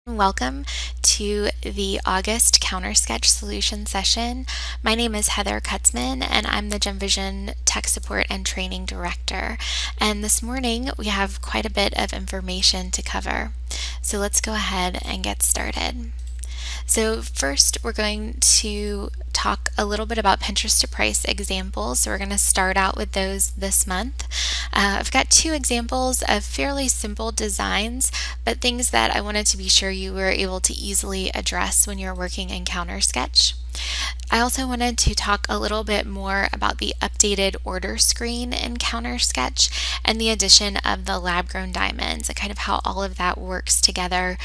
Welcome to the August CounterSketch solution session. My name is Heather Kutzman and I'm the GemVision Tech Support and Training Director. And this morning we have quite a bit of information to cover. So let's go ahead and get started. So first we're going to talk a little bit about Pinterest to price examples. So we're going to start out with those this month. I've got two examples of fairly simple designs, but things that I wanted to be sure you were able to easily address when you're working in CounterSketch. I also wanted to talk a little bit more about the updated order screen in CounterSketch and the addition of the lab-grown diamonds and kind of how all of that works together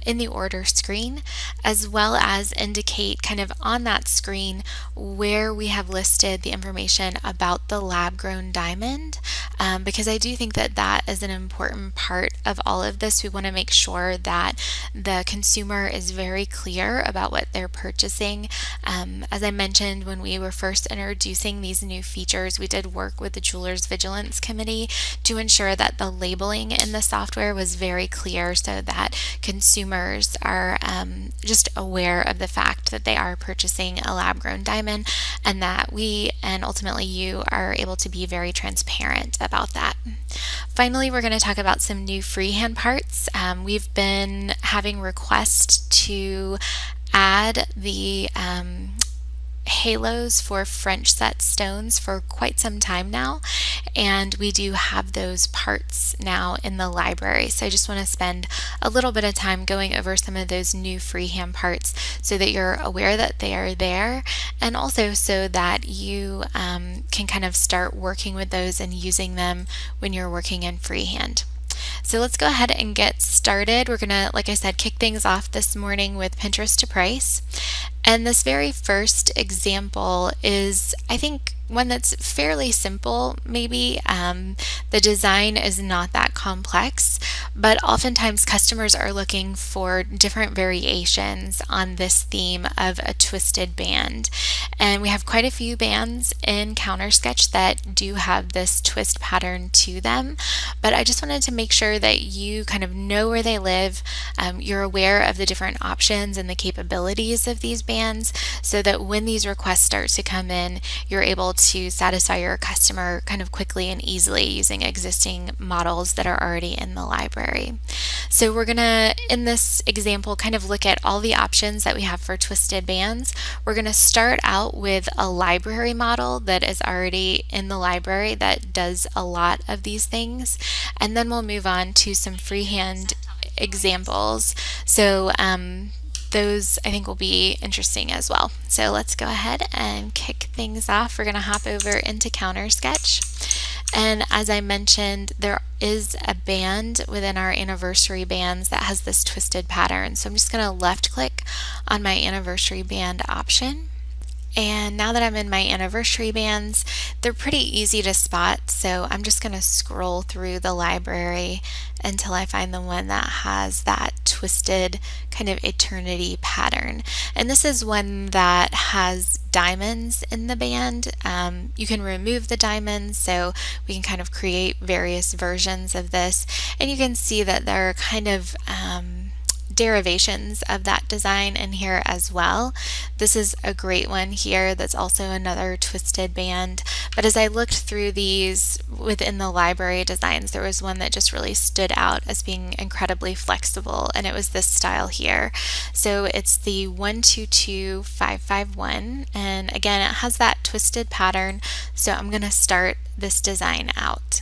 in the order screen, as well as indicate kind of on that screen where we have listed the information about the lab-grown diamond, because I do think that that is an important part of all of this. We want to make sure that the consumer is very clear about what they're purchasing. As I mentioned, when we were first introducing these new features, we did work with the Jewelers Vigilance Committee to ensure that the labeling in the software was very clear so that consumers are just aware of the fact that they are purchasing a lab-grown diamond, and that we and ultimately you are able to be very transparent about that. Finally, we're going to talk about some new freehand parts. We've been having requests to add the halos for French set stones for quite some time now, and we do have those parts now in the library. So I just want to spend a little bit of time going over some of those new freehand parts so that you're aware that they are there, and also so that you can kind of start working with those and using them when you're working in freehand. So let's go ahead and get started. We're gonna, like I said, kick things off this morning with Pinterest to price. And this very first example is, I think, one that's fairly simple, maybe. The design is not that complex, but oftentimes customers are looking for different variations on this theme of a twisted band. And we have quite a few bands in CounterSketch that do have this twist pattern to them, but I just wanted to make sure that you kind of know where they live, you're aware of the different options and the capabilities of these bands, so that when these requests start to come in, you're able to satisfy your customer kind of quickly and easily using existing models that are already in the library. So we're gonna, in this example, kind of look at all the options that we have for twisted bands. We're gonna start out with a library model that is already in the library that does a lot of these things, and then we'll move on to some freehand examples. So those I think will be interesting as well. So let's go ahead and kick things off. We're going to hop over into CounterSketch. And as I mentioned, there is a band within our anniversary bands that has this twisted pattern. So I'm just going to left click on my anniversary band option. And now that I'm in my anniversary bands, they're pretty easy to spot, so I'm just going to scroll through the library until I find the one that has that twisted kind of eternity pattern. And this is one that has diamonds in the band. You can remove the diamonds, so we can kind of create various versions of this. And you can see that there are kind of derivations of that design in here as well. This is a great one here that's also another twisted band, but as I looked through these within the library designs, there was one that just really stood out as being incredibly flexible, and it was this style here. So it's the 122551, and again it has that twisted pattern, so I'm going to start this design out.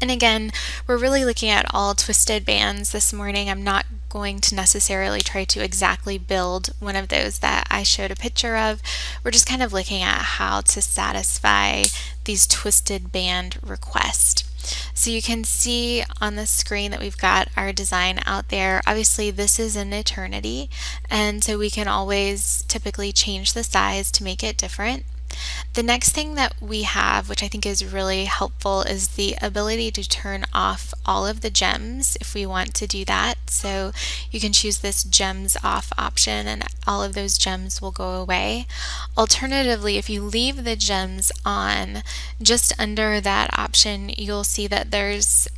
And again, we're really looking at all twisted bands this morning. I'm not going to necessarily try to exactly build one of those that I showed a picture of. We're just kind of looking at how to satisfy these twisted band requests. So you can see on the screen that we've got our design out there. Obviously this is an eternity, and so we can always typically change the size to make it different. The next thing that we have, which I think is really helpful, is the ability to turn off all of the gems if we want to do that. So you can choose this gems off option and all of those gems will go away. Alternatively, if you leave the gems on, just under that option you'll see that there's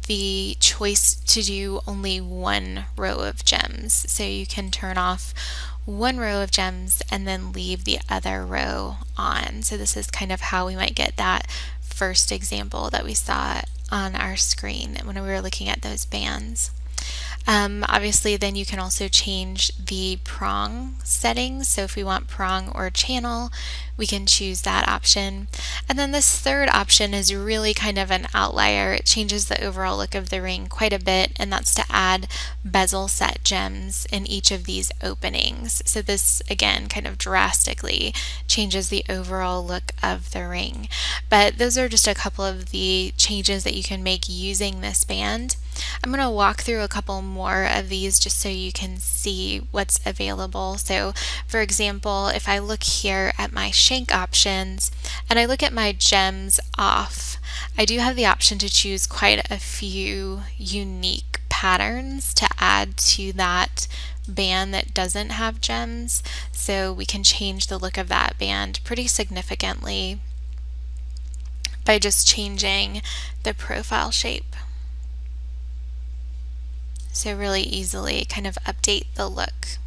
the choice to do only one row of gems. So you can turn off one row of gems and then leave the other row on. So this is kind of how we might get that first example that we saw on our screen when we were looking at those bands. Obviously, then you can also change the prong settings. So if we want prong or channel, we can choose that option. And then this third option is really kind of an outlier. It changes the overall look of the ring quite a bit, and that's to add bezel set gems in each of these openings. So this, again, kind of drastically changes the overall look of the ring. But those are just a couple of the changes that you can make using this band. I'm going to walk through a couple more of these just so you can see what's available. So for example, if I look here at my shank options and I look at my gems off, I do have the option to choose quite a few unique patterns to add to that band that doesn't have gems. So we can change the look of that band pretty significantly by just changing the profile shape. So really easily kind of update the look.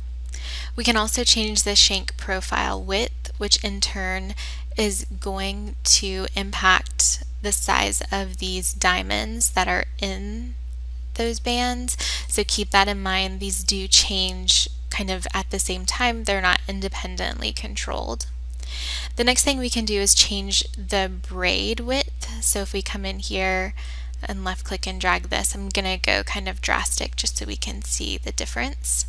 We can also change the shank profile width, which in turn is going to impact the size of these diamonds that are in those bands. So keep that in mind. These do change kind of at the same time. They're not independently controlled. The next thing we can do is change the braid width. So if we come in here and left click and drag this, I'm going to go kind of drastic just so we can see the difference.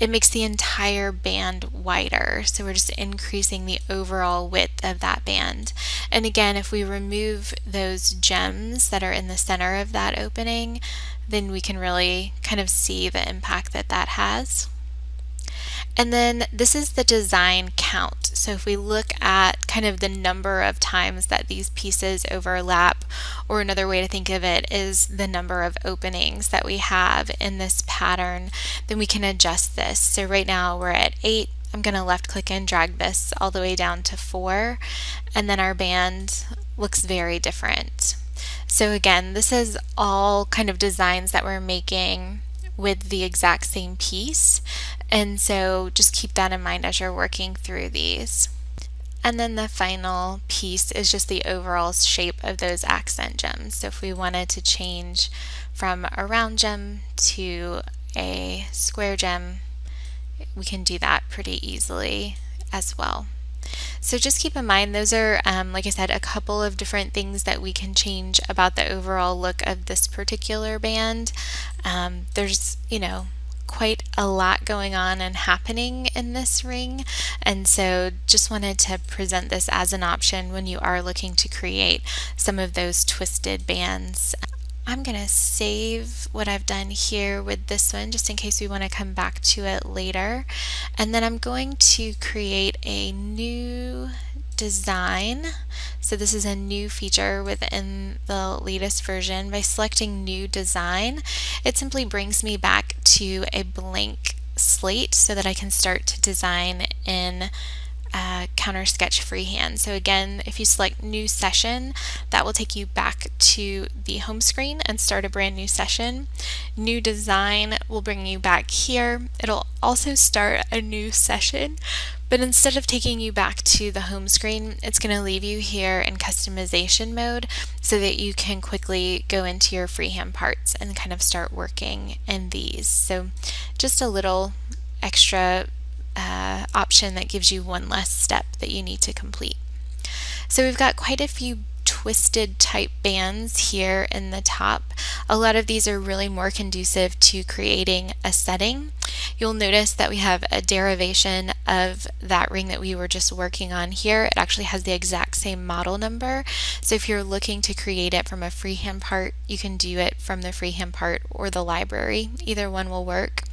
It makes the entire band wider, so we're just increasing the overall width of that band. And again, if we remove those gems that are in the center of that opening, then we can really kind of see the impact that that has. And then this is the design count. So if we look at kind of the number of times that these pieces overlap, or another way to think of it is the number of openings that we have in this pattern, then we can adjust this. So right now we're at 8. I'm going to left click and drag this all the way down to 4, and then our band looks very different. So again, this is all kind of designs that we're making with the exact same piece, and so just keep that in mind as you're working through these. And then the final piece is just the overall shape of those accent gems. So if we wanted to change from a round gem to a square gem, we can do that pretty easily as well. So just keep in mind those are, like I said, a couple of different things that we can change about the overall look of this particular band. There's, quite a lot going on and happening in this ring, and so just wanted to present this as an option when you are looking to create some of those twisted bands. I'm going to save what I've done here with this one just in case we want to come back to it later. And then I'm going to create a new design. So this is a new feature within the latest version. By selecting new design, it simply brings me back to a blank slate so that I can start to design in CounterSketch freehand. So again, if you select new session, that will take you back to the home screen and start a brand new session. New design will bring you back here. It'll also start a new session, but instead of taking you back to the home screen, it's going to leave you here in customization mode so that you can quickly go into your freehand parts and kind of start working in these. So just a little extra option that gives you one less step that you need to complete. So we've got quite a few twisted type bands here in the top. A lot of these are really more conducive to creating a setting. You'll notice that we have a derivation of that ring that we were just working on here. It actually has the exact same model number. So if you're looking to create it from a freehand part, you can do it from the freehand part or the library. Either one will work.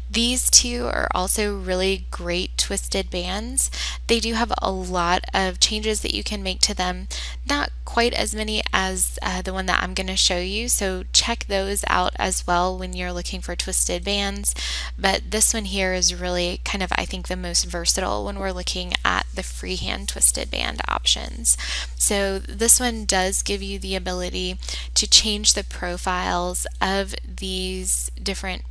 These two are also really great twisted bands. They do have a lot of changes that you can make to them, not quite as many as the one that I'm going to show you, so check those out as well when you're looking for twisted bands. But this one here is really kind of, I think, the most versatile when we're looking at the freehand twisted band options. So this one does give you the ability to change the profiles of these different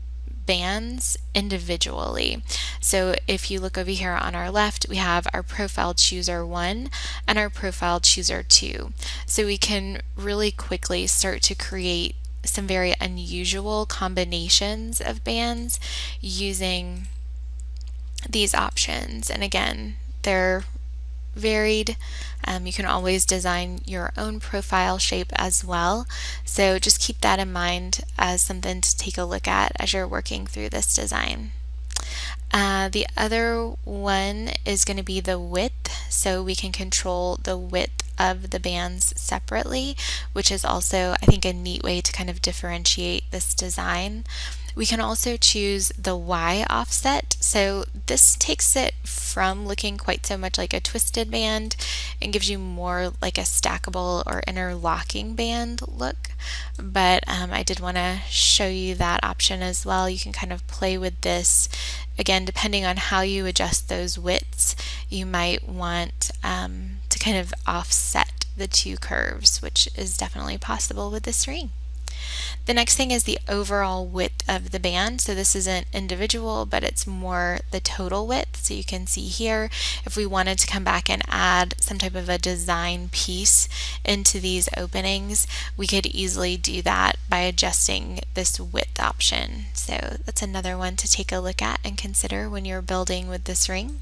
bands individually. So if you look over here on our left, we have our profile chooser 1 and our profile chooser 2. So we can really quickly start to create some very unusual combinations of bands using these options. And again, they're varied. You can always design your own profile shape as well. So just keep that in mind as something to take a look at as you're working through this design. The other one is going to be the width. So we can control the width of the bands separately, which is also, I think, a neat way to kind of differentiate this design. We can also choose the Y offset. So this takes it from looking quite so much like a twisted band and gives you more like a stackable or interlocking band look. But I did want to show you that option as well. You can kind of play with this. Again, depending on how you adjust those widths, you might want to kind of offset the two curves, which is definitely possible with this ring. The next thing is the overall width of the band. So this isn't individual, but it's more the total width. So you can see here, if we wanted to come back and add some type of a design piece into these openings, we could easily do that by adjusting this width option. So that's another one to take a look at and consider when you're building with this ring.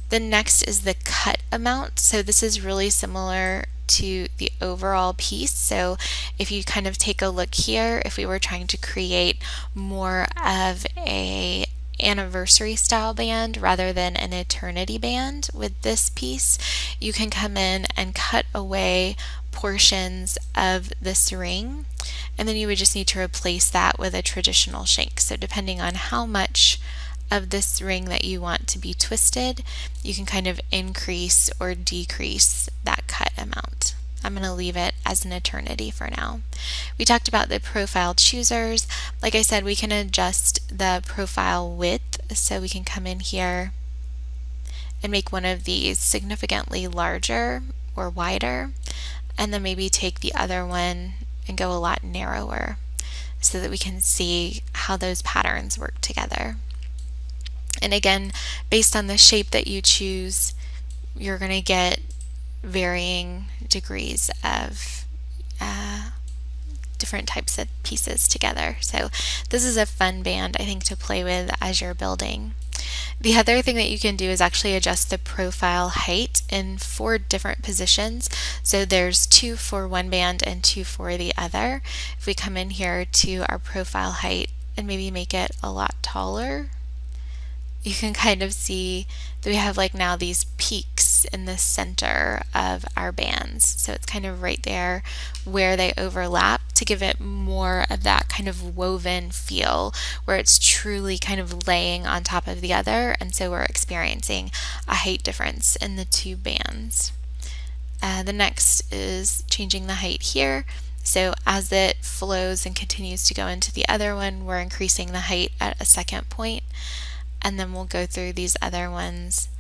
The next is the cut amount. So this is really similar to the overall piece. So if you kind of take a look here, if we were trying to create more of a anniversary style band rather than an eternity band with this piece, you can come in and cut away portions of this ring, and then you would just need to replace that with a traditional shank. So depending on how much of this ring that you want to be twisted, you can kind of increase or decrease that cut amount. I'm going to leave it as an eternity for now. We talked about the profile choosers. Like I said, we can adjust the profile width, so we can come in here and make one of these significantly larger or wider, and then maybe take the other one and go a lot narrower so that we can see how those patterns work together. And again, based on the shape that you choose, you're going to get varying degrees of different types of pieces together. So this is a fun band, I think, to play with as you're building. The other thing that you can do is actually adjust the profile height in 4 different positions. So there's 2 for one band and 2 for the other. If we come in here to our profile height and maybe make it a lot taller, you can kind of see that we have like now these peaks in the center of our bands. So it's kind of right there where they overlap to give it more of that kind of woven feel where it's truly kind of laying on top of the other, and so we're experiencing a height difference in the 2 bands. The next is changing the height here. So as it flows and continues to go into the other one, we're increasing the height at a second point. And then we'll go through these other ones.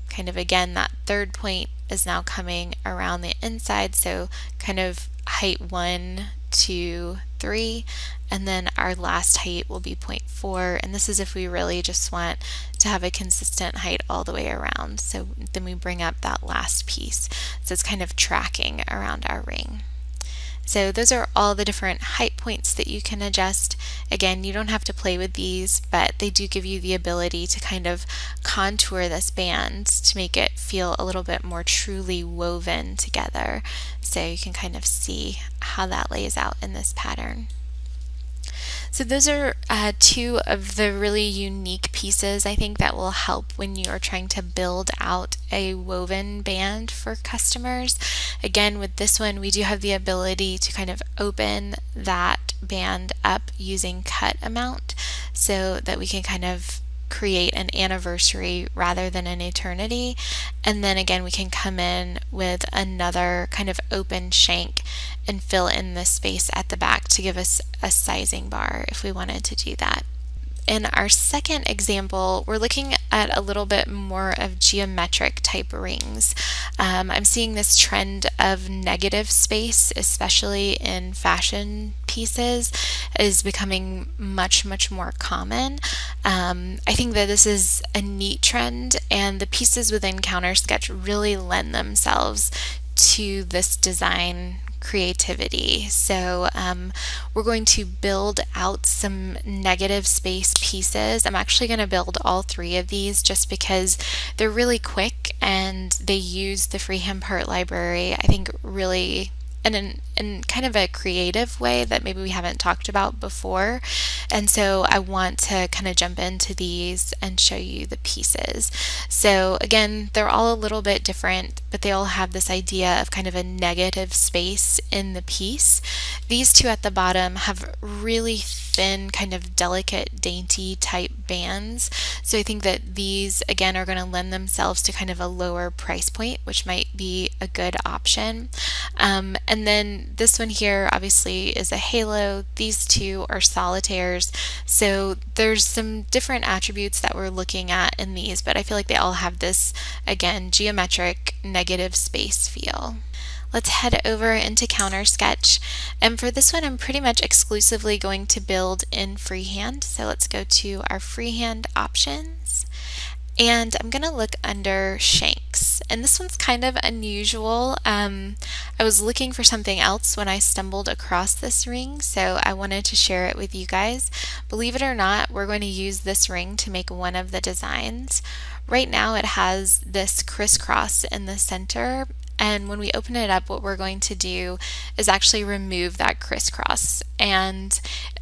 Kind of again, that third point is now coming around the inside, so kind of height 1, 2, 3, and then our last height will be 0.4, and this is if we really just want to have a consistent height all the way around. So then we bring up that last piece. So it's kind of tracking around our ring. So those are all the different height points that you can adjust. Again, you don't have to play with these, but they do give you the ability to kind of contour this band to make it feel a little bit more truly woven together. So you can kind of see how that lays out in this pattern. So those are 2 of the really unique pieces I think that will help when you are trying to build out a woven band for customers. Again, with this one, we do have the ability to kind of open that band up using cut amount so that we can kind of create an anniversary rather than an eternity. And then again, we can come in with another kind of open shank and fill in the space at the back to give us a sizing bar if we wanted to do that. in our second example, we're looking at a little bit more of geometric type rings. I'm seeing this trend of negative space, especially in fashion pieces, is becoming much, much more common. I think that this is a neat trend, and the pieces within CounterSketch really lend themselves to this design creativity. So we're going to build out some negative space pieces. I'm actually going to build all three of these just because they're really quick and they use the freehand part library, I think, really in kind of a creative way that maybe we haven't talked about before. And so I want to kind of jump into these and show you the pieces. So again, they're all a little bit different, but they all have this idea of kind of a negative space in the piece. These two at the bottom have really thin, kind of delicate, dainty type bands. So I think that these, again, are going to lend themselves to kind of a lower price point, which might be a good option. And then this one here obviously is a halo. These two are solitaires. So there's some different attributes that we're looking at in these, but I feel like they all have this, again, geometric negative space feel. Let's head over into CounterSketch. And for this one, I'm pretty much exclusively going to build in freehand. So let's go to our freehand options. And I'm going to look under shanks. And this one's kind of unusual. I was looking for something else when I stumbled across this ring, so I wanted to share it with you guys. Believe it or not, we're going to use this ring to make one of the designs. Right now it has this crisscross in the center, and when we open it up, what we're going to do is actually remove that crisscross. And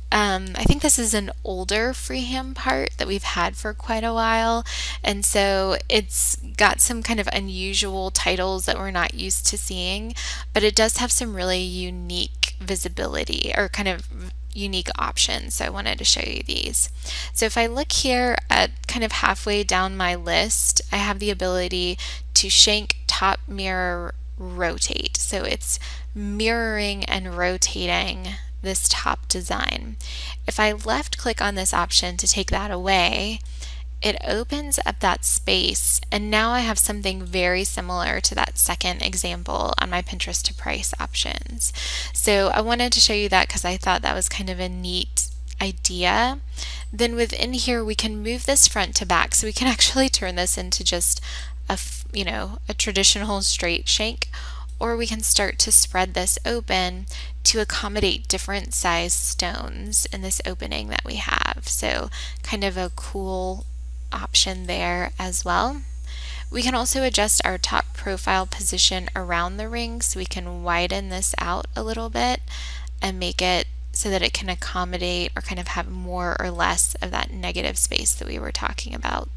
I think this is an older freehand part that we've had for quite a while, and so it's got some kind of unusual titles that we're not used to seeing, but it does have some really unique visibility or kind of unique options, so I wanted to show you these. So if I look here at kind of halfway down my list, I have the ability to shank, top, mirror, rotate. So it's mirroring and rotating this top design. If I left click on this option to take that away, it opens up that space, and now I have something very similar to that second example on my Pinterest to price options. So I wanted to show you that because I thought that was kind of a neat idea. Then within here we can move this front to back, so we can actually turn this into just a traditional straight shank, or we can start to spread this open to accommodate different size stones in this opening that we have. So kind of a cool option there as well. We can also adjust our top profile position around the ring, so we can widen this out a little bit and make it so that it can accommodate or kind of have more or less of that negative space that we were talking about.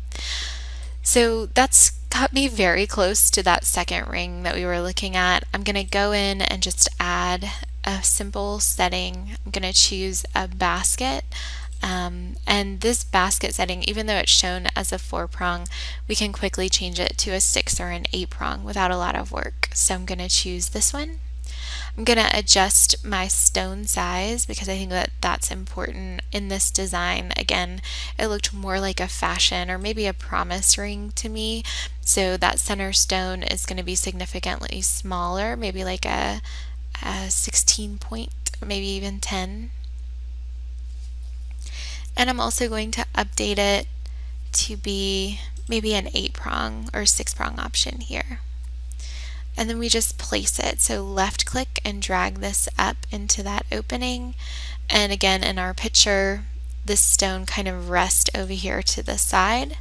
So that's got me very close to that second ring that we were looking at. I'm going to go in and just add a simple setting. I'm going to choose a basket. And this basket setting, even though it's shown as a 4-prong, we can quickly change it to a 6 or an 8-prong without a lot of work. So I'm going to choose this one. I'm going to adjust my stone size because I think that that's important in this design. Again, it looked more like a fashion or maybe a promise ring to me. So that center stone is going to be significantly smaller, maybe like a 16 point, maybe even 10. And I'm also going to update it to be maybe an 8-prong or 6-prong option here. And then we just place it. So left click and drag this up into that opening. And again, in our picture, this stone kind of rests over here to the side.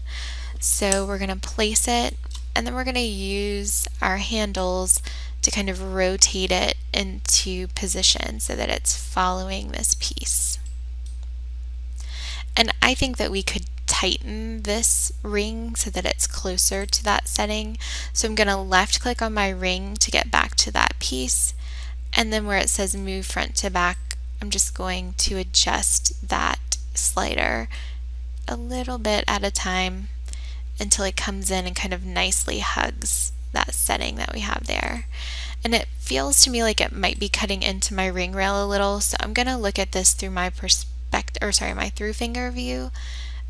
So we're going to place it, and then we're going to use our handles to kind of rotate it into position so that it's following this piece. And I think that we could tighten this ring so that it's closer to that setting. So I'm going to left click on my ring to get back to that piece, and then where it says move front to back, I'm just going to adjust that slider a little bit at a time until it comes in and kind of nicely hugs that setting that we have there. And it feels to me like it might be cutting into my ring rail a little, so I'm going to look at this through my perspective my through finger view,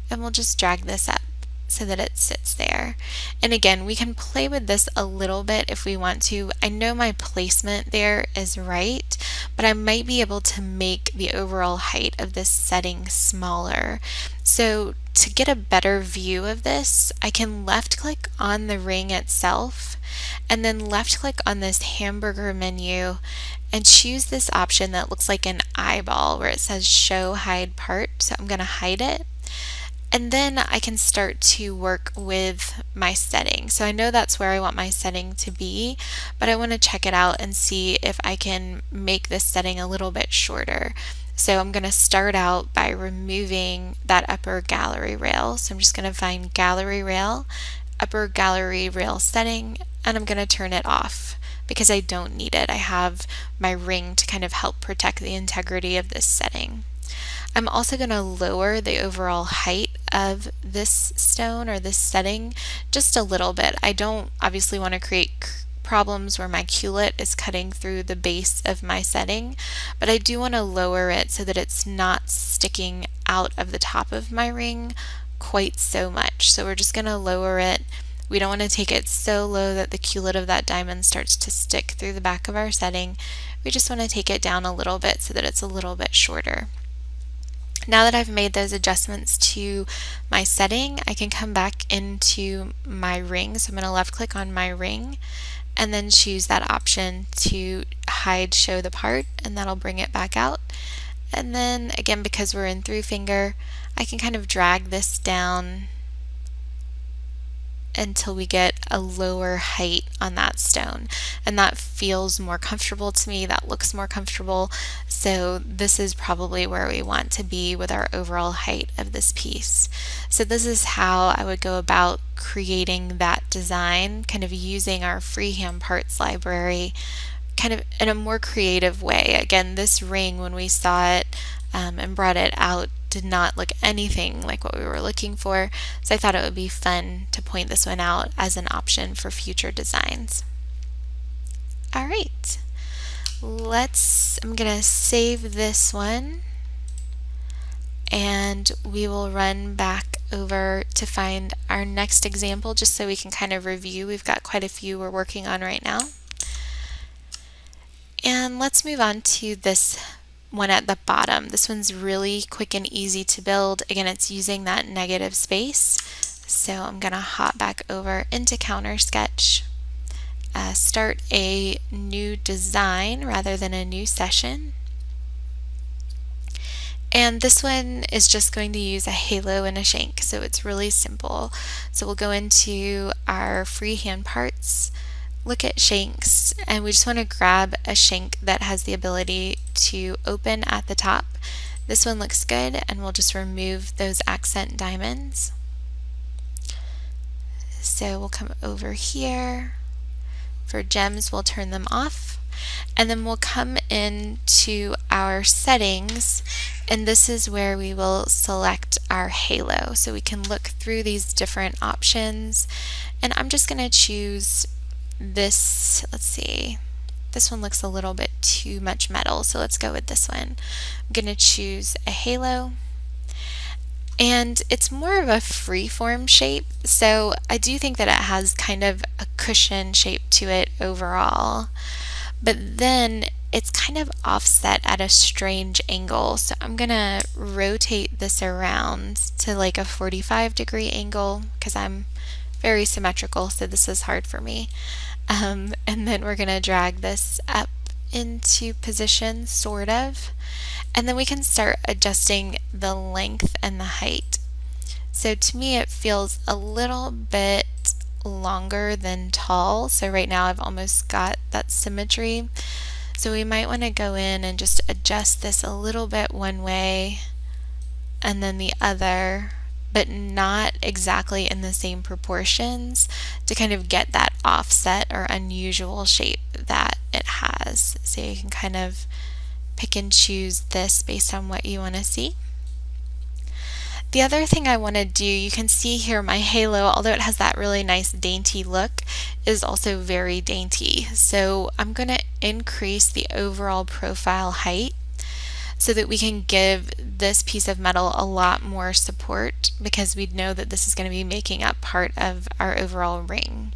and we'll just drag this up so that it sits there. And again, we can play with this a little bit if we want to. I know my placement there is right, but I might be able to make the overall height of this setting smaller. So to get a better view of this, I can left click on the ring itself and then left click on this hamburger menu and choose this option that looks like an eyeball where it says show hide part. So I'm going to hide it. And then I can start to work with my setting. So I know that's where I want my setting to be, but I want to check it out and see if I can make this setting a little bit shorter. So I'm going to start out by removing that upper gallery rail. So I'm just going to find gallery rail, upper gallery rail setting, and I'm going to turn it off because I don't need it. I have my ring to kind of help protect the integrity of this setting. I'm also going to lower the overall height of this stone or this setting just a little bit. I don't obviously want to create problems where my culet is cutting through the base of my setting, but I do want to lower it so that it's not sticking out of the top of my ring quite so much. So we're just going to lower it. We don't want to take it so low that the culet of that diamond starts to stick through the back of our setting. We just want to take it down a little bit so that it's a little bit shorter. Now that I've made those adjustments to my setting, I can come back into my ring. So I'm going to left click on my ring and then choose that option to hide show the part, and that'll bring it back out. And then again, because we're in through finger, I can kind of drag this down until we get a lower height on that stone, and that feels more comfortable to me, that looks more comfortable. So this is probably where we want to be with our overall height of this piece. So this is how I would go about creating that design, kind of using our freehand parts library kind of in a more creative way. Again, this ring, when we saw it and brought it out, did not look anything like what we were looking for, so I thought it would be fun to point this one out as an option for future designs. Alright, I'm gonna save this one and we will run back over to find our next example just so we can kind of review. We've got quite a few we're working on right now. And let's move on to this one at the bottom. This one's really quick and easy to build. Again, it's using that negative space. So I'm going to hop back over into CounterSketch, start a new design rather than a new session. And this one is just going to use a halo and a shank, so it's really simple. So we'll go into our freehand parts, look at shanks, and we just want to grab a shank that has the ability to open at the top. This one looks good, and we'll just remove those accent diamonds. So we'll come over here. For gems, we'll turn them off. And then we'll come into our settings, and this is where we will select our halo. So we can look through these different options, and I'm just going to choose this. Let's see, this one looks a little bit too much metal, so let's go with this one. I'm going to choose a halo, and it's more of a free-form shape, so I do think that it has kind of a cushion shape to it overall, but then it's kind of offset at a strange angle, so I'm going to rotate this around to like a 45-degree angle because I'm very symmetrical, so this is hard for me. And then we're going to drag this up into position, sort of, and then we can start adjusting the length and the height. So to me it feels a little bit longer than tall, so right now I've almost got that symmetry. So we might want to go in and just adjust this a little bit one way and then the other, but not exactly in the same proportions, to kind of get that offset or unusual shape that it has. So you can kind of pick and choose this based on what you want to see. The other thing I want to do, you can see here my halo, although it has that really nice dainty look, is also very dainty. So I'm going to increase the overall profile height. so that we can give this piece of metal a lot more support, because we know that this is going to be making up part of our overall ring.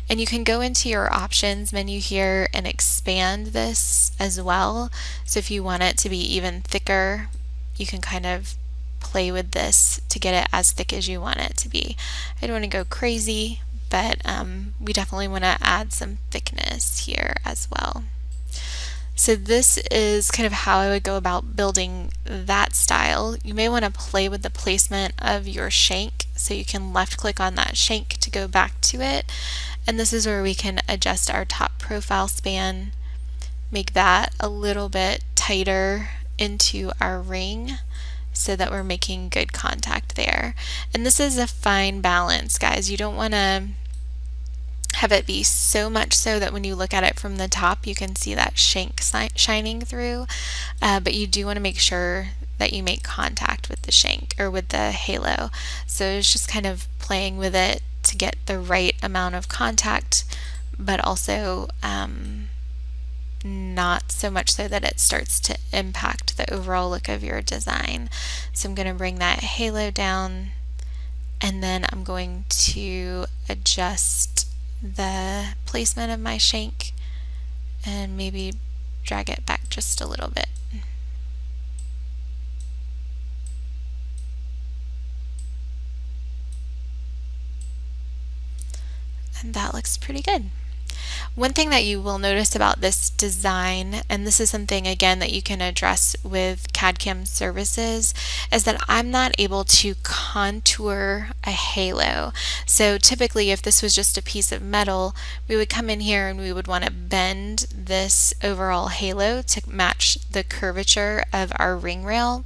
And you can go into your options menu here and expand this as well. So if you want it to be even thicker, you can kind of play with this to get it as thick as you want it to be. I don't want to go crazy, but we definitely want to add some thickness here as well. So this is kind of how I would go about building that style. You may want to play with the placement of your shank, so you can left click on that shank to go back to it. And this is where we can adjust our top profile span, make that a little bit tighter into our ring so that we're making good contact there. And this is a fine balance, guys. You don't want to have it be so much so that when you look at it from the top you can see that shank shining through, but you do want to make sure that you make contact with the shank or with the halo. So it's just kind of playing with it to get the right amount of contact, but also not so much so that it starts to impact the overall look of your design. So I'm going to bring that halo down, and then I'm going to adjust the placement of my shank and maybe drag it back just a little bit. And that looks pretty good. One thing that you will notice about this design, and this is something again that you can address with CAD/CAM services, is that I'm not able to contour a halo. So typically if this was just a piece of metal, we would come in here and we would want to bend this overall halo to match the curvature of our ring rail.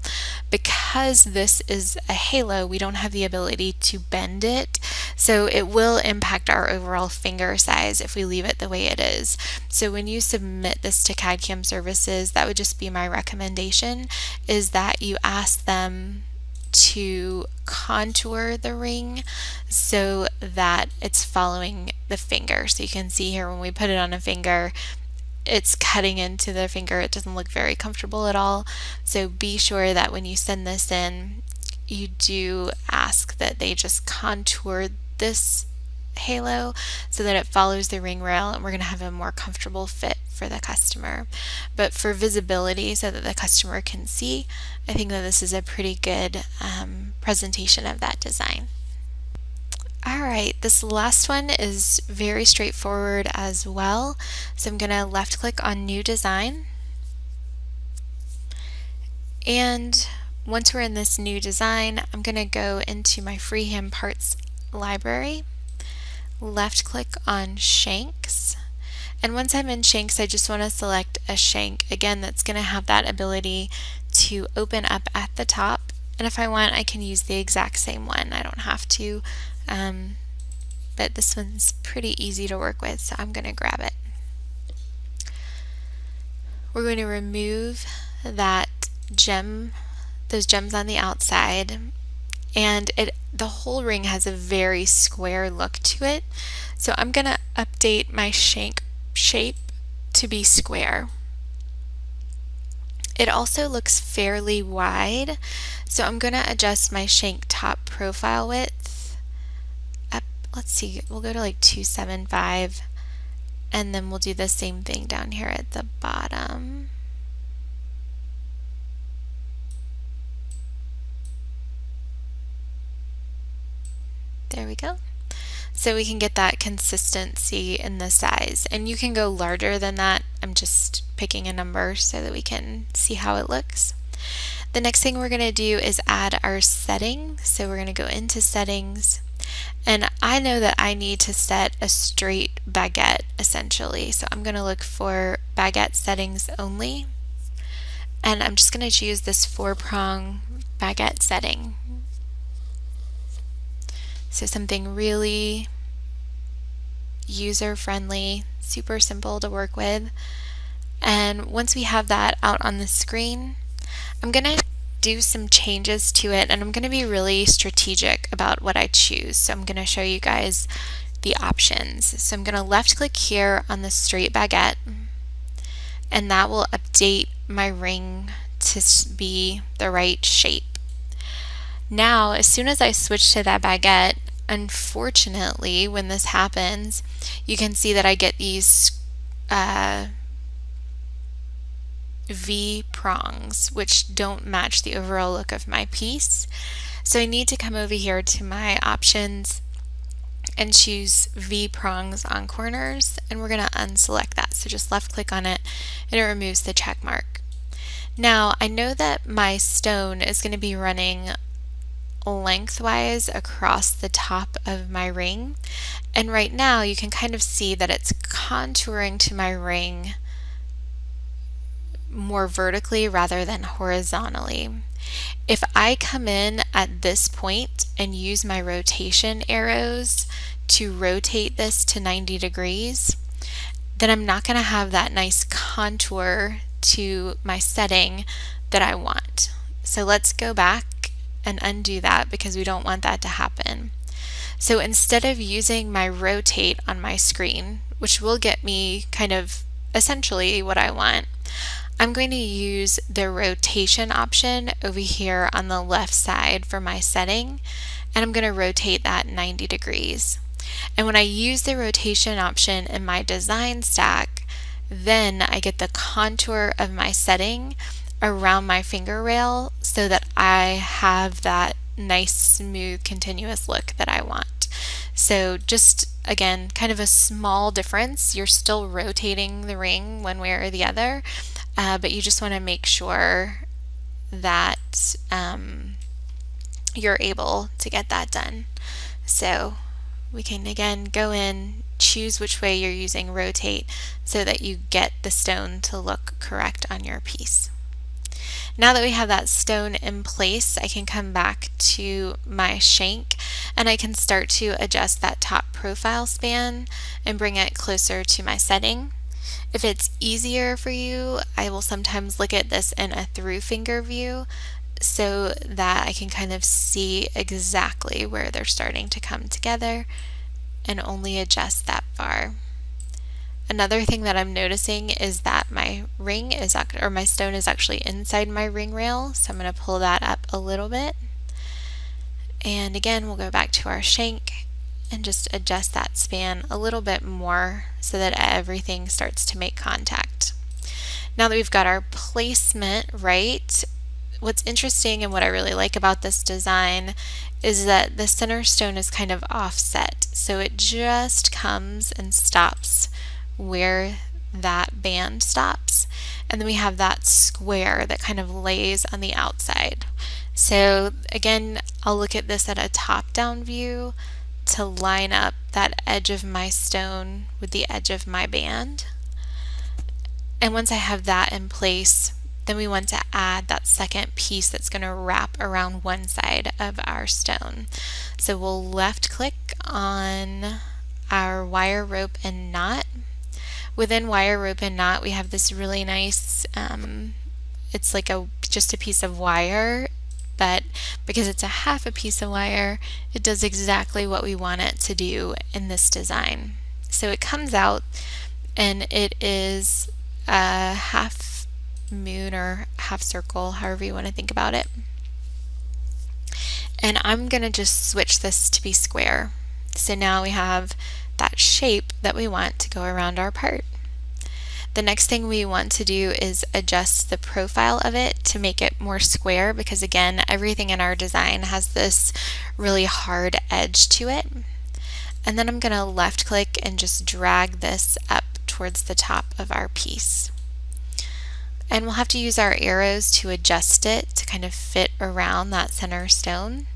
Because this is a halo, we don't have the ability to bend it, so it will impact our overall finger size if we leave it the way it is. So when you submit this to CAD/CAM services, that would just be my recommendation, is that you ask them to contour the ring so that it's following the finger. So you can see here when we put it on a finger, it's cutting into the finger. It doesn't look very comfortable at all. So be sure that when you send this in, you do ask that they just contour this halo so that it follows the ring rail, and we're going to have a more comfortable fit for the customer. But for visibility, so that the customer can see, I think that this is a pretty good presentation of that design. Alright, this last one is very straightforward as well. So I'm going to left click on New Design. And once we're in this new design, I'm going to go into my freehand parts library, left click on Shanks. And once I'm in Shanks, I just want to select a shank, again, that's going to have that ability to open up at the top. And if I want, I can use the exact same one. I don't have to. But this one's pretty easy to work with, so I'm going to grab it. We're going to remove that gem, those gems on the outside, and the whole ring has a very square look to it. So I'm going to update my shank shape to be square. It also looks fairly wide, so I'm going to adjust my shank top profile width up. Let's see, we'll go to like 275, and then we'll do the same thing down here at the bottom. There we go. So we can get that consistency in the size, and you can go larger than that. I'm just picking a number so that we can see how it looks. The next thing we're going to do is add our setting. So we're going to go into settings, and I know that I need to set a straight baguette essentially. So I'm going to look for baguette settings only, and I'm just going to choose this 4-prong baguette setting. So something really user-friendly, super simple to work with. And once we have that out on the screen, I'm going to do some changes to it, and I'm going to be really strategic about what I choose. So I'm going to show you guys the options. So I'm going to left click here on the straight baguette, and that will update my ring to be the right shape. Now, as soon as I switch to that baguette, unfortunately, when this happens, you can see that I get these V prongs, which don't match the overall look of my piece. So I need to come over here to my options and choose V prongs on corners, and we're going to unselect that. So just left click on it and it removes the check mark. Now I know that my stone is going to be running lengthwise across the top of my ring, and right now you can kind of see that it's contouring to my ring more vertically rather than horizontally. If I come in at this point and use my rotation arrows to rotate this to 90 degrees, then I'm not going to have that nice contour to my setting that I want. So let's go back and undo that because we don't want that to happen. So instead of using my rotate on my screen, which will get me kind of essentially what I want, I'm going to use the rotation option over here on the left side for my setting, and I'm going to rotate that 90 degrees. And when I use the rotation option in my design stack, then I get the contour of my setting around my finger rail so that I have that nice smooth continuous look that I want. So just again, kind of a small difference. You're still rotating the ring one way or the other, but you just want to make sure that you're able to get that done. So we can again go in, choose which way you're using rotate so that you get the stone to look correct on your piece. Now that we have that stone in place, I can come back to my shank and I can start to adjust that top profile span and bring it closer to my setting. If it's easier for you, I will sometimes look at this in a through finger view so that I can kind of see exactly where they're starting to come together and only adjust that far. Another thing that I'm noticing is that my ring is, or my stone is actually inside my ring rail, so I'm going to pull that up a little bit. And again, we'll go back to our shank and just adjust that span a little bit more so that everything starts to make contact. Now that we've got our placement right, what's interesting and what I really like about this design is that the center stone is kind of offset, so it just comes and stops where that band stops, and then we have that square that kind of lays on the outside. So again, I'll look at this at a top-down view to line up that edge of my stone with the edge of my band. And once I have that in place, then we want to add that second piece that's going to wrap around one side of our stone. So we'll left click on our wire, rope, and knot. Within wire, rope, and knot, we have this really nice, it's like just a piece of wire, but because it's a half a piece of wire, it does exactly what we want it to do in this design. So it comes out and it is a half moon or half circle, however you want to think about it. And I'm going to just switch this to be square. So now we have that shape that we want to go around our part. The next thing we want to do is adjust the profile of it to make it more square, because again, everything in our design has this really hard edge to it. And then I'm going to left click and just drag this up towards the top of our piece. And we'll have to use our arrows to adjust it to kind of fit around that center stone.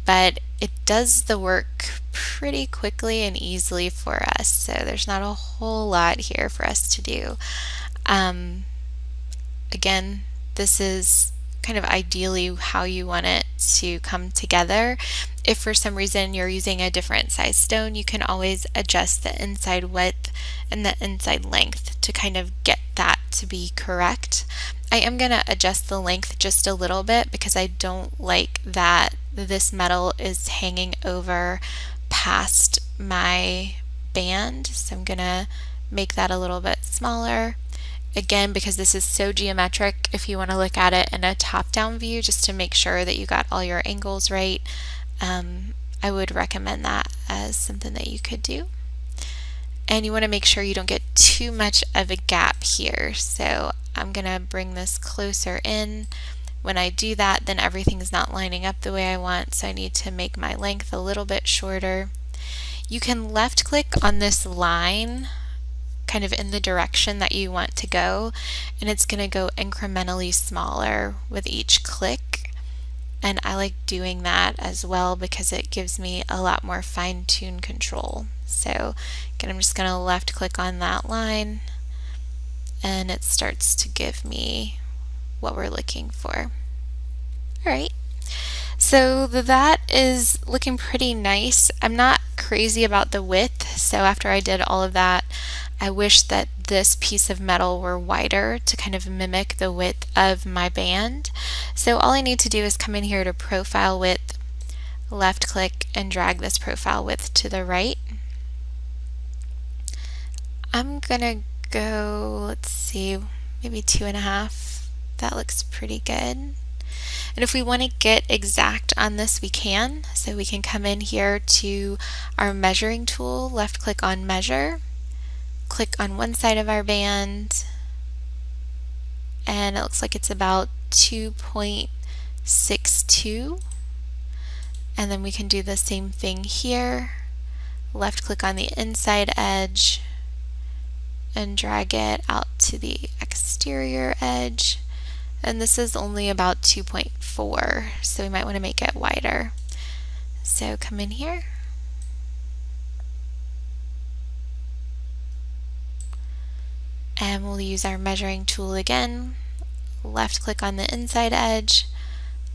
But it does the work pretty quickly and easily for us, so there's not a whole lot here for us to do. Again, this is kind of ideally how you want it to come together. If for some reason you're using a different size stone, you can always adjust the inside width and the inside length to kind of get that to be correct. I am going to adjust the length just a little bit because I don't like that this metal is hanging over past my band, so I'm going to make that a little bit smaller, again, because this is so geometric, if you want to look at it in a top-down view just to make sure that you got all your angles right, I would recommend that as something that you could do. And you want to make sure you don't get too much of a gap here. So I'm going to bring this closer in. When I do that, then everything's not lining up the way I want, so I need to make my length a little bit shorter. You can left click on this line kind of in the direction that you want to go, and it's going to go incrementally smaller with each click. And I like doing that as well because it gives me a lot more fine-tuned control. So again, I'm just going to left click on that line, and it starts to give me what we're looking for. Alright, so that is looking pretty nice. I'm not crazy about the width, so after I did all of that, I wish that this piece of metal were wider to kind of mimic the width of my band. So all I need to do is come in here to profile width, left click, and drag this profile width to the right. I'm gonna go, let's see, maybe 2.5. That looks pretty good. And if we want to get exact on this, we can. So we can come in here to our measuring tool, left click on measure, click on one side of our band, and it looks like it's about 2.62. And then we can do the same thing here, left click on the inside edge and drag it out to the exterior edge. And this is only about 2.4, so we might want to make it wider. So come in here, and we'll use our measuring tool again, left click on the inside edge,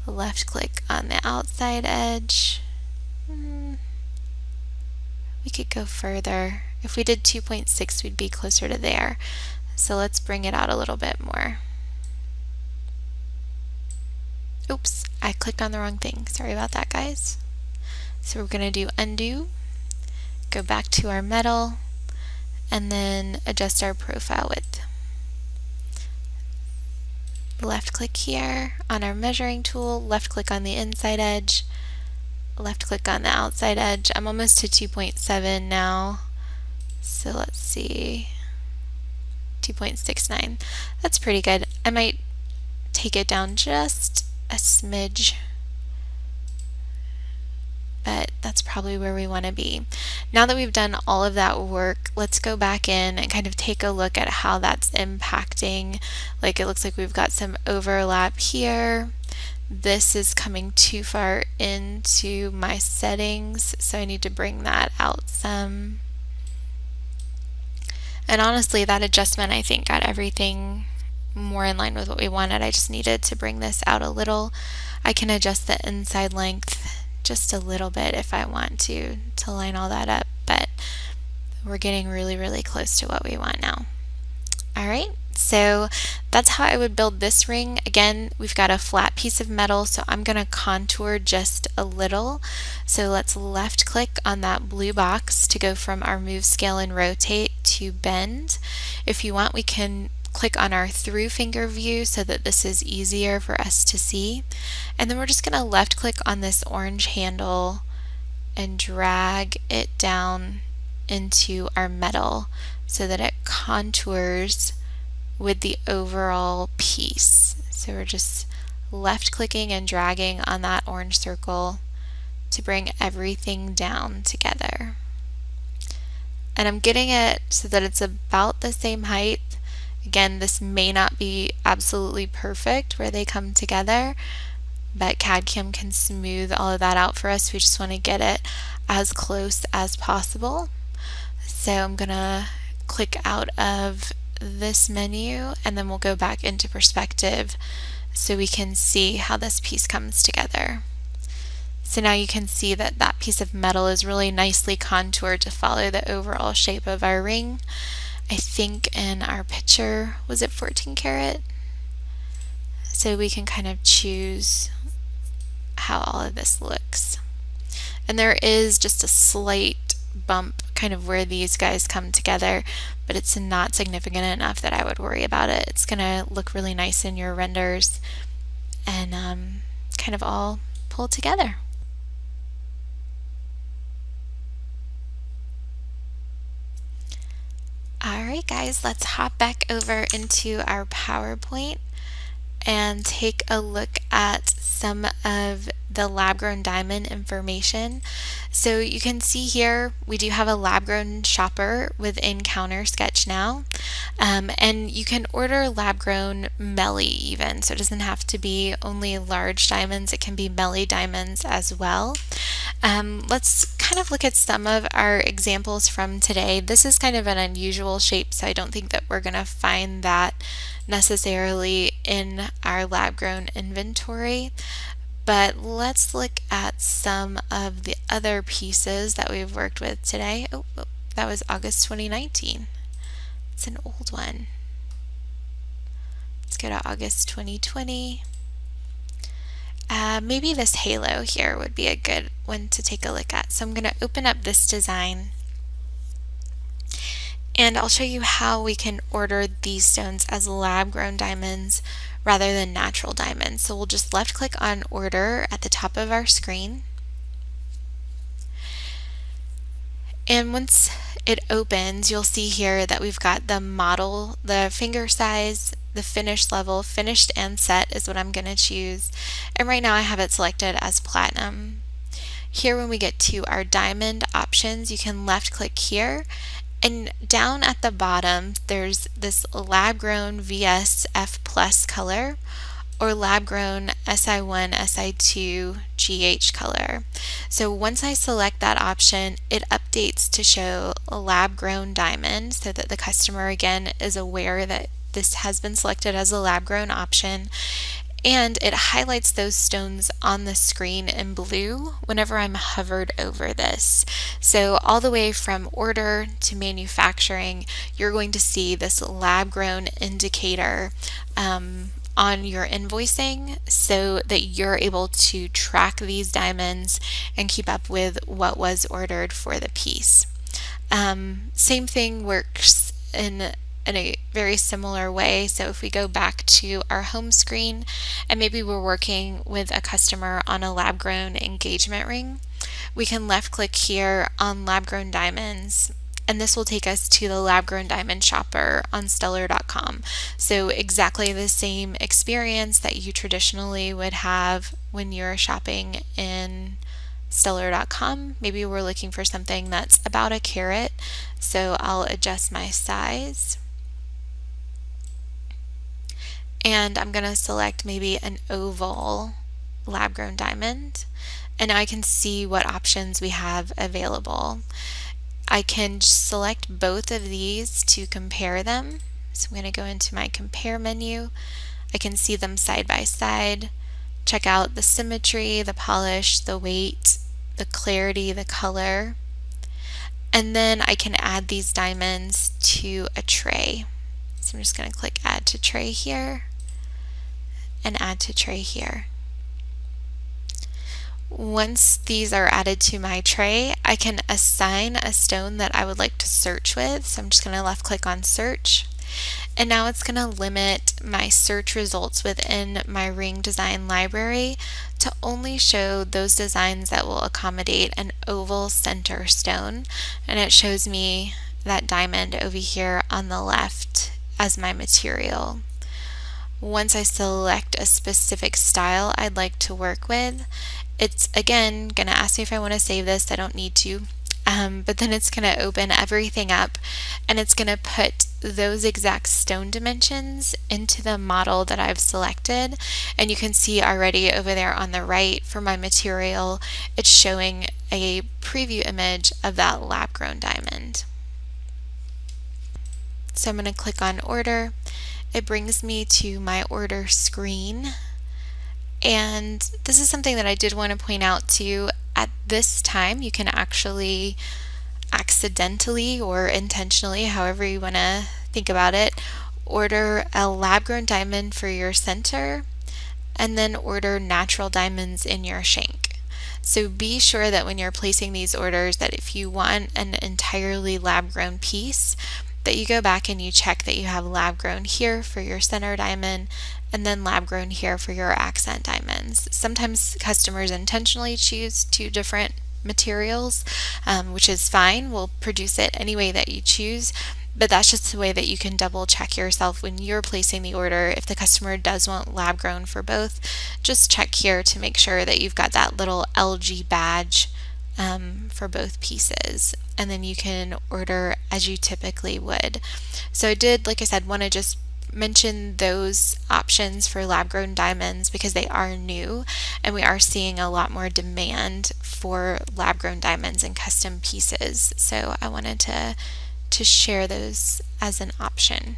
left click on the outside edge. We could go further. If we did 2.6, we'd be closer to there. So let's bring it out a little bit more. Oops, I clicked on the wrong thing. Sorry about that, guys. So we're going to do undo, go back to our metal, and then adjust our profile width. Left click here on our measuring tool, left click on the inside edge, left click on the outside edge. I'm almost to 2.7 now, so let's see, 2.69. That's pretty good. I might take it down just a smidge, but that's probably where we want to be. Now that we've done all of that work, let's go back in and kind of take a look at how that's impacting. Like, it looks like we've got some overlap here. This is coming too far into my settings, so I need to bring that out some. And honestly, that adjustment, I think, got everything more in line with what we wanted. I just needed to bring this out a little. I can adjust the inside length just a little bit if I want to line all that up, but we're getting really, really close to what we want now. Alright, so that's how I would build this ring. Again, we've got a flat piece of metal, so I'm going to contour just a little. So let's left click on that blue box to go from our move, scale, and rotate to bend. If you want, we can click on our through finger view so that this is easier for us to see. And then we're just going to left click on this orange handle and drag it down into our metal so that it contours with the overall piece. So we're just left clicking and dragging on that orange circle to bring everything down together. And I'm getting it so that it's about the same height. Again, this may not be absolutely perfect where they come together, but CAD-CAM can smooth all of that out for us. We just want to get it as close as possible. So I'm going to click out of this menu, and then we'll go back into perspective so we can see how this piece comes together. So now you can see that that piece of metal is really nicely contoured to follow the overall shape of our ring. I think in our picture, was it 14 karat? So we can kind of choose how all of this looks. And there is just a slight bump kind of where these guys come together, but it's not significant enough that I would worry about it. It's going to look really nice in your renders and kind of all pull together. Alright guys, let's hop back over into our PowerPoint and take a look at some of the lab-grown diamond information. So you can see here we do have a lab-grown shopper within CounterSketch now, and you can order lab-grown melee even, so it doesn't have to be only large diamonds, it can be melee diamonds as well. Let's kind of look at some of our examples from today. This is kind of an unusual shape, so I don't think that we're going to find that necessarily in our lab-grown inventory. But let's look at some of the other pieces that we've worked with today. Oh, that was August 2019. It's an old one. Let's go to August 2020. Maybe this halo here would be a good one to take a look at. So I'm going to open up this design and I'll show you how we can order these stones as lab-grown diamonds rather than natural diamonds. So we'll just left click on order at the top of our screen. And once it opens, you'll see here that we've got the model, the finger size, the finish level. Finished and set is what I'm going to choose. And right now I have it selected as platinum. Here when we get to our diamond options, you can left click here, and down at the bottom there's this lab grown VS F plus color or lab grown SI1 SI2 GH color. So once I select that option, it updates to show a lab grown diamond so that the customer again is aware that this has been selected as a lab grown option, and it highlights those stones on the screen in blue whenever I'm hovered over this. So all the way from order to manufacturing, you're going to see this lab-grown indicator on your invoicing so that you're able to track these diamonds and keep up with what was ordered for the piece. Same thing works in a very similar way. So if we go back to our home screen and maybe we're working with a customer on a lab-grown engagement ring, we can left click here on lab-grown diamonds, and this will take us to the lab-grown diamond shopper on stellar.com. So exactly the same experience that you traditionally would have when you're shopping in stellar.com. Maybe we're looking for something that's about a carat, so I'll adjust my size. And I'm going to select maybe an oval lab-grown diamond, and now I can see what options we have available. I can select both of these to compare them. So I'm going to go into my compare menu. I can see them side by side, check out the symmetry, the polish, the weight, the clarity, the color, and then I can add these diamonds to a tray. So I'm just going to click add to tray here and add to tray here. Once these are added to my tray, I can assign a stone that I would like to search with. So I'm just going to left click on search, and now it's going to limit my search results within my ring design library to only show those designs that will accommodate an oval center stone, and it shows me that diamond over here on the left as my material. Once I select a specific style I'd like to work with, it's again going to ask me if I want to save this. I don't need to, but then it's going to open everything up and it's going to put those exact stone dimensions into the model that I've selected. And you can see already over there on the right for my material, it's showing a preview image of that lab-grown diamond. So I'm going to click on order. It brings me to my order screen, and this is something that I did want to point out to you. At this time you can actually accidentally or intentionally, however you want to think about it, order a lab-grown diamond for your center and then order natural diamonds in your shank. So be sure that when you're placing these orders that if you want an entirely lab-grown piece, that you go back and you check that you have lab grown here for your center diamond and then lab grown here for your accent diamonds. Sometimes customers intentionally choose two different materials, which is fine. We'll produce it any way that you choose, but that's just the way that you can double check yourself when you're placing the order. If the customer does want lab grown for both, just check here to make sure that you've got that little LG badge for both pieces, and then you can order as you typically would. So I did, like I said, want to just mention those options for lab grown diamonds because they are new and we are seeing a lot more demand for lab grown diamonds and custom pieces. So I wanted to share those as an option.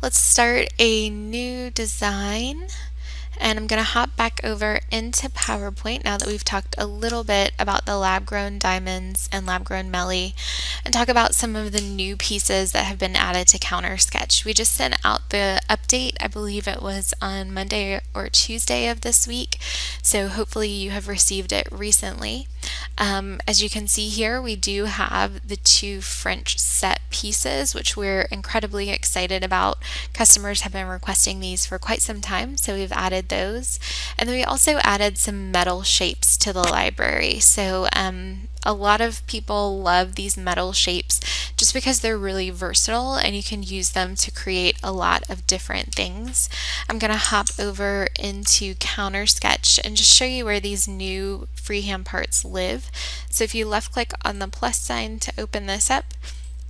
Let's start a new design. And I'm going to hop back over into PowerPoint now that we've talked a little bit about the lab-grown diamonds and lab-grown melee, and talk about some of the new pieces that have been added to CounterSketch. We just sent out the update, I believe it was on Monday or Tuesday of this week, so hopefully you have received it recently. As you can see here, we do have the two French set pieces, which we're incredibly excited about. Customers have been requesting these for quite some time, so we've added those. And then we also added some metal shapes to the library. So a lot of people love these metal shapes just because they're really versatile and you can use them to create a lot of different things. I'm going to hop over into CounterSketch and just show you where these new freehand parts live. So if you left click on the plus sign to open this up,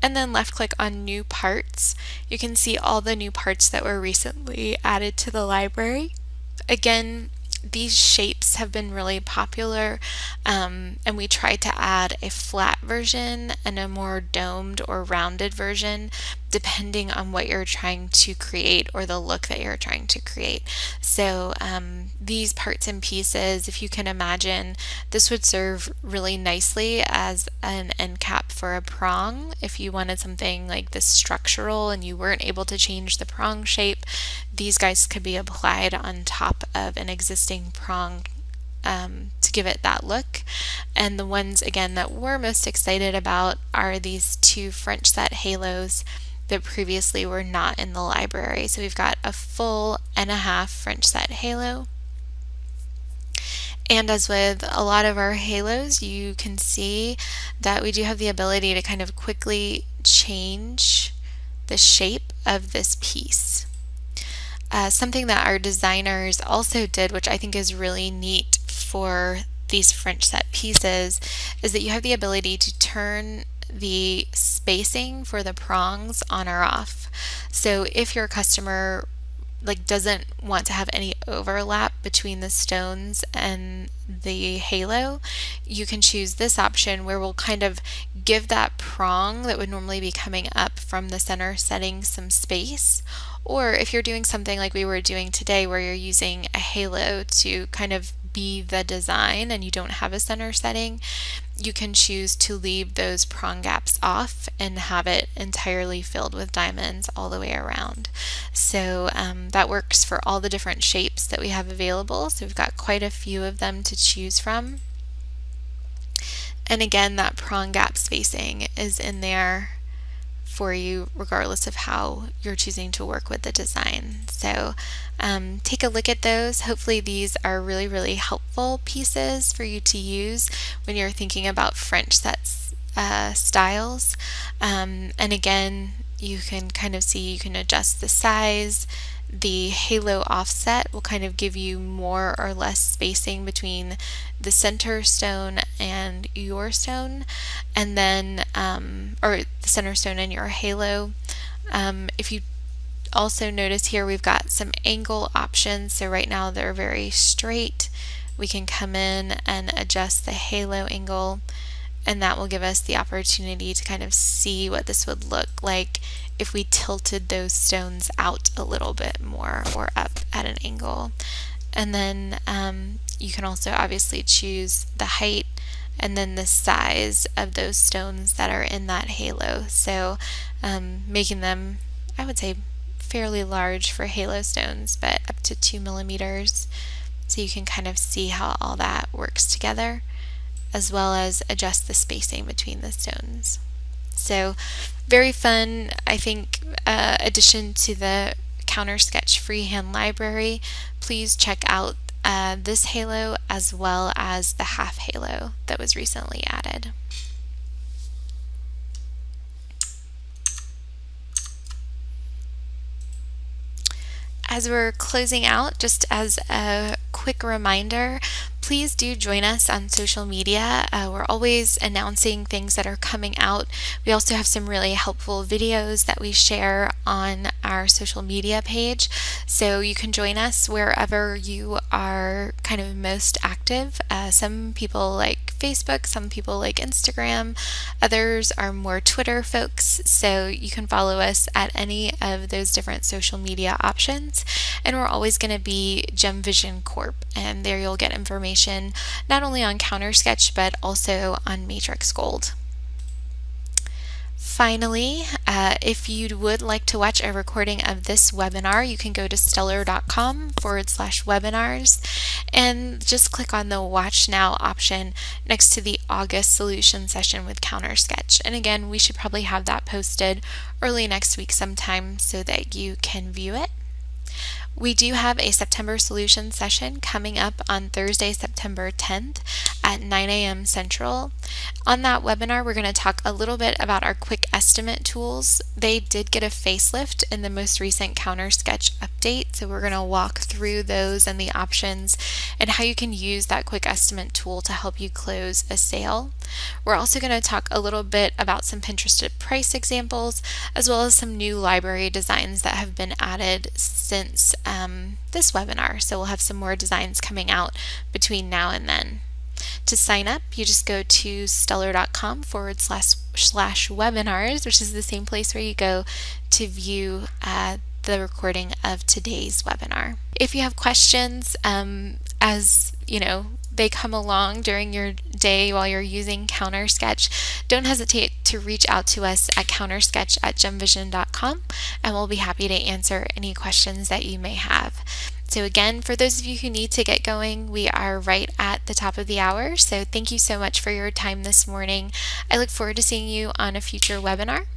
and then left click on new parts, you can see all the new parts that were recently added to the library. Again, these shapes have been really popular, and we tried to add a flat version and a more domed or rounded version depending on what you're trying to create or the look that you're trying to create. So these parts and pieces, if you can imagine, this would serve really nicely as an end cap for a prong. If you wanted something like this structural and you weren't able to change the prong shape, these guys could be applied on top of an existing prong to give it that look. And the ones again that we're most excited about are these two French set halos that previously were not in the library. So we've got a full and a half French set halo. And as with a lot of our halos, you can see that we do have the ability to kind of quickly change the shape of this piece. Something that our designers also did, which I think is really neat for these French set pieces, is that you have the ability to turn the spacing for the prongs on or off. So if your customer doesn't want to have any overlap between the stones and the halo, you can choose this option where we'll kind of give that prong that would normally be coming up from the center setting some space. Or if you're doing something like we were doing today where you're using a halo to kind of be the design and you don't have a center setting, you can choose to leave those prong gaps off and have it entirely filled with diamonds all the way around. So that works for all the different shapes that we have available. So we've got quite a few of them to choose from. And again, that prong gap spacing is in there for you regardless of how you're choosing to work with the design. So take a look at those. Hopefully these are really, really helpful pieces for you to use when you're thinking about French sets styles. And again, you can kind of see you can adjust the size. The halo offset will kind of give you more or less spacing between the center stone and your stone, and then or the center stone and your halo. If you also notice here, we've got some angle options. So right now they're very straight. We can come in and adjust the halo angle, and that will give us the opportunity to kind of see what this would look like if we tilted those stones out a little bit more or up at an angle. And then you can also obviously choose the height and then the size of those stones that are in that halo. So making them, I would say, fairly large for halo stones, but up to 2 millimeters. So you can kind of see how all that works together, as well as adjust the spacing between the stones. So very fun, I think, addition to the CounterSketch freehand library. Please check out this halo as well as the half halo that was recently added. As we're closing out, just as a quick reminder, please do join us on social media. We're always announcing things that are coming out. We also have some really helpful videos that we share on our social media page, so you can join us wherever you are kind of most active. Some people like Facebook, some people like Instagram, others are more Twitter folks, so you can follow us at any of those different social media options. And we're always going to be Gem Vision Corp, and there you'll get information not only on CounterSketch but also on Matrix Gold. Finally, if you would like to watch a recording of this webinar, you can go to stellar.com/webinars and just click on the Watch Now option next to the August solution session with CounterSketch. And again, we should probably have that posted early next week sometime so that you can view it. We do have a September solution session coming up on Thursday, September 10th at 9 a.m. Central. On that webinar, we're going to talk a little bit about our quick estimate tools. They did get a facelift in the most recent CounterSketch update, so we're going to walk through those and the options and how you can use that quick estimate tool to help you close a sale. We're also going to talk a little bit about some Pinterested price examples, as well as some new library designs that have been added since this webinar. So we'll have some more designs coming out between now and then. To sign up, you just go to stellar.com/webinars, which is the same place where you go to view the recording of today's webinar. If you have questions, as you know, they come along during your day while you're using CounterSketch, don't hesitate to reach out to us at countersketch@gemvision.com, and we'll be happy to answer any questions that you may have. So again, for those of you who need to get going, we are right at the top of the hour. So thank you so much for your time this morning. I look forward to seeing you on a future webinar.